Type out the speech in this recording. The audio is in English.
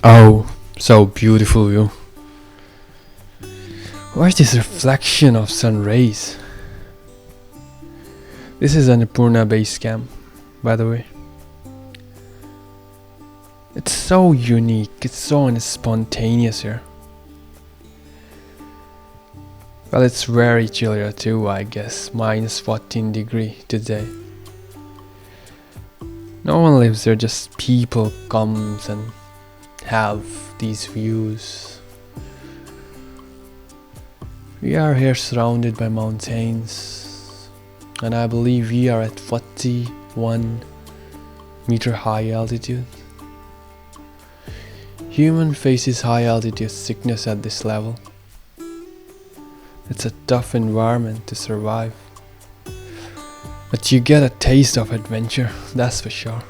Oh, so beautiful view. Where's this reflection of sun rays? This is Annapurna base camp, by the way. It's so unique, it's so spontaneous here. Well, it's very chill here too, I guess. Minus 14 degree today. No one lives there, just people comes and have these views. We are here surrounded by mountains, and I believe we are at 41-meter high altitude. Human faces high altitude sickness at this level. It's a tough environment to survive, but you get a taste of adventure, that's for sure.